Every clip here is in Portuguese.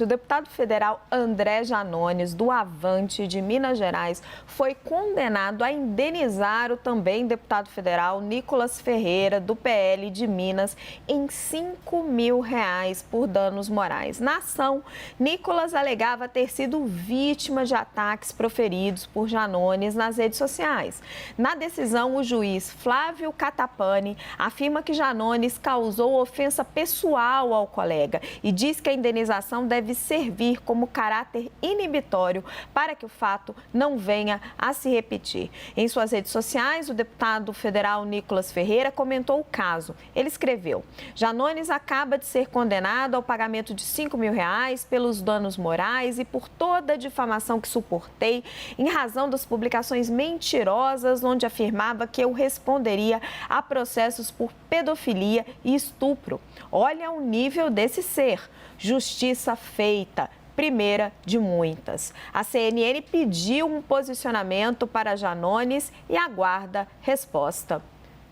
O deputado federal André Janones, do Avante de Minas Gerais, foi condenado a indenizar o também deputado federal Nicolas Ferreira, do PL de Minas, em R$ 5.000 por danos morais. Na ação, Nicolas alegava ter sido vítima de ataques proferidos por Janones nas redes sociais. Na decisão, o juiz Flávio Catapani afirma que Janones causou ofensa pessoal ao colega e diz que a indenização deve servir como caráter inibitório para que o fato não venha a se repetir. Em suas redes sociais, o deputado federal Nicolas Ferreira comentou o caso. Ele escreveu: Janones acaba de ser condenado ao pagamento de R$ 5.000 pelos danos morais e por toda a difamação que suportei em razão das publicações mentirosas onde afirmava que eu responderia a processos por pedofilia e estupro. Olha o nível desse ser. Justiça feita, primeira de muitas. A CNN pediu um posicionamento para Janones e aguarda resposta.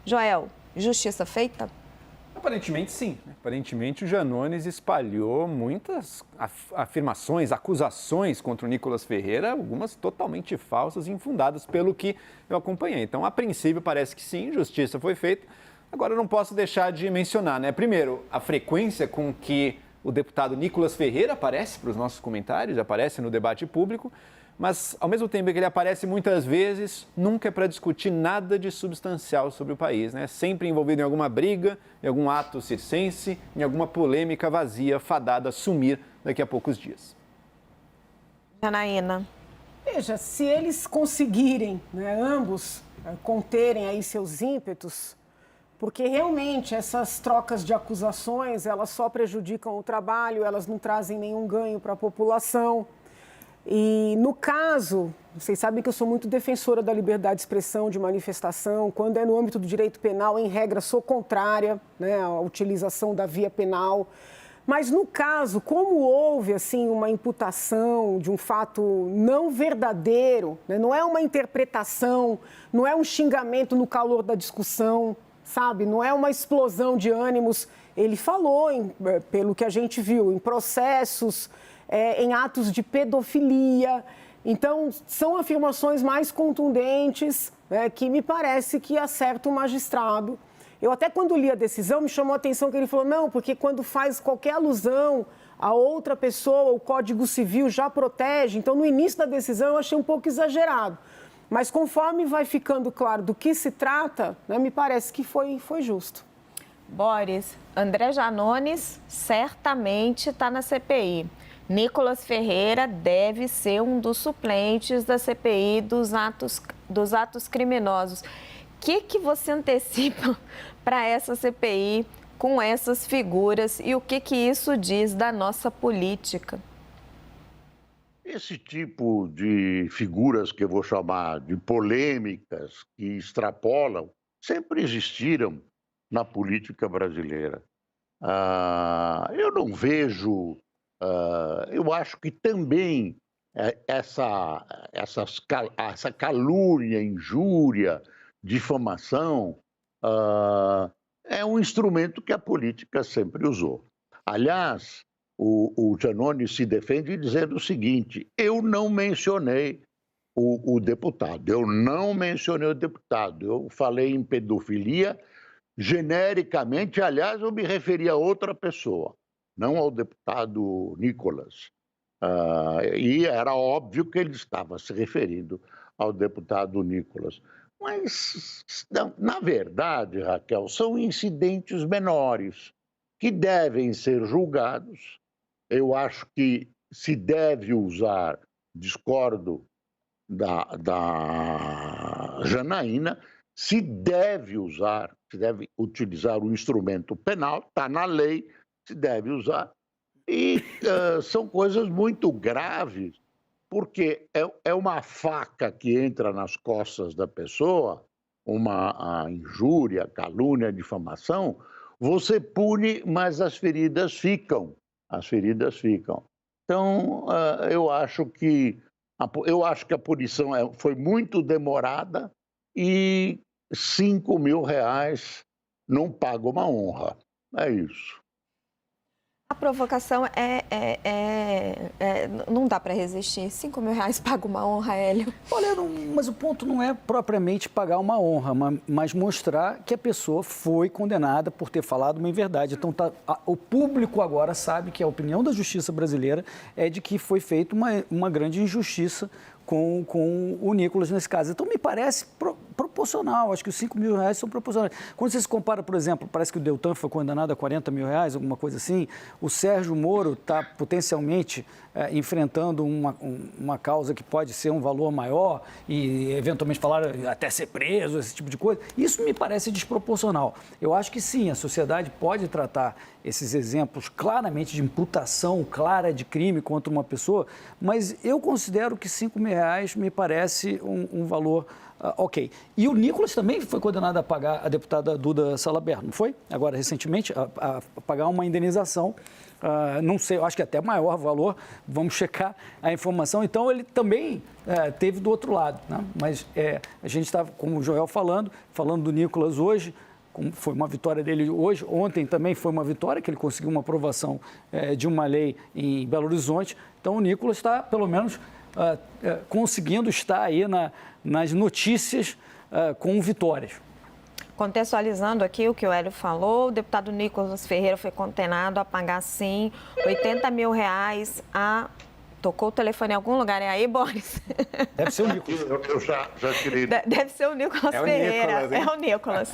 Joel, justiça feita? Aparentemente sim. Aparentemente o Janones espalhou muitas afirmações, acusações contra o Nicolas Ferreira, algumas totalmente falsas e infundadas, pelo que eu acompanhei. Então, a princípio, parece que sim, justiça foi feita. Agora, eu não posso deixar de mencionar, né? Primeiro, a frequência com que o deputado Nicolas Ferreira aparece para os nossos comentários, aparece no debate público, mas ao mesmo tempo que ele aparece muitas vezes, nunca é para discutir nada de substancial sobre o país, né? Sempre envolvido em alguma briga, em algum ato circense, em alguma polêmica vazia, fadada a sumir daqui a poucos dias. Janaína. Veja, se eles conseguirem, né, ambos, conterem aí seus ímpetos, porque realmente essas trocas de acusações, elas só prejudicam o trabalho, elas não trazem nenhum ganho para a população. E no caso, vocês sabem que eu sou muito defensora da liberdade de expressão, de manifestação. Quando é no âmbito do direito penal, em regra, sou contrária, né, à utilização da via penal. Mas no caso, como houve assim uma imputação de um fato não verdadeiro, né, não é uma interpretação, não é um xingamento no calor da discussão, sabe? Não é uma explosão de ânimos. Ele falou, pelo que a gente viu, em processos, em atos de pedofilia. Então, são afirmações mais contundentes, né, que me parece que acerta o magistrado. Eu até quando li a decisão, me chamou a atenção que ele falou, não, porque quando faz qualquer alusão a outra pessoa, o Código Civil já protege. Então, no início da decisão, eu achei um pouco exagerado. Mas conforme vai ficando claro do que se trata, né, me parece que foi justo. Boris, André Janones certamente está na CPI. Nicolas Ferreira deve ser um dos suplentes da CPI dos atos criminosos. O que você antecipa para essa CPI com essas figuras e o que isso diz da nossa política? Esse tipo de figuras que eu vou chamar de polêmicas, que extrapolam, sempre existiram na política brasileira. Eu não vejo, eu acho que também essa calúnia, injúria, difamação, é um instrumento que a política sempre usou. Aliás, o Janones se defende dizendo o seguinte, eu não mencionei o deputado, eu falei em pedofilia genericamente, aliás, eu me referi a outra pessoa, não ao deputado Nicolas. E era óbvio que ele estava se referindo ao deputado Nicolas. Mas, na verdade, Raquel, são incidentes menores que devem ser julgados. Eu acho que se deve usar, discordo da Janaína, se deve utilizar o instrumento penal, está na lei, se deve usar. E são coisas muito graves, porque é uma faca que entra nas costas da pessoa, uma injúria, calúnia, difamação, você pune, mas as feridas ficam. Então, eu acho que a punição foi muito demorada e R$ 5.000 não paga uma honra. É isso. A provocação não dá para resistir. R$5.000 paga uma honra, Hélio. Olha, mas o ponto não é propriamente pagar uma honra, mas mostrar que a pessoa foi condenada por ter falado uma inverdade. Então, o público agora sabe que a opinião da justiça brasileira é de que foi feita uma grande injustiça com o Nicolas nesse caso. Então, me parece proporcional. Acho que os R$5.000 são proporcionais. Quando você se compara, por exemplo, parece que o Deltan foi condenado a R$40.000, alguma coisa assim. O Sérgio Moro está potencialmente enfrentando uma causa que pode ser um valor maior e, eventualmente, falar até ser preso, esse tipo de coisa. Isso me parece desproporcional. Eu acho que, sim, a sociedade pode tratar esses exemplos claramente de imputação clara de crime contra uma pessoa, mas eu considero que R$5.000 me parece um valor ok. E o Nicolas também foi condenado a pagar, a deputada Duda Salabert, não foi? Agora, recentemente, a pagar uma indenização, não sei, eu acho que até maior valor, vamos checar a informação. Então, ele também teve do outro lado, né? Mas a gente está, como o Joel falando do Nicolas hoje, foi uma vitória dele hoje, ontem também foi uma vitória, que ele conseguiu uma aprovação de uma lei em Belo Horizonte. Então, o Nicolas está, pelo menos, conseguindo estar aí nas notícias com vitórias. Contextualizando aqui o que o Hélio falou, o deputado Nicolas Ferreira foi condenado a pagar, sim, R$80.000 Tocou o telefone em algum lugar, é aí, Boris? Deve ser o Nicolas. Eu já tirei. Deve ser o Nicolas Ferreira. Nicolas, é o Nicolas.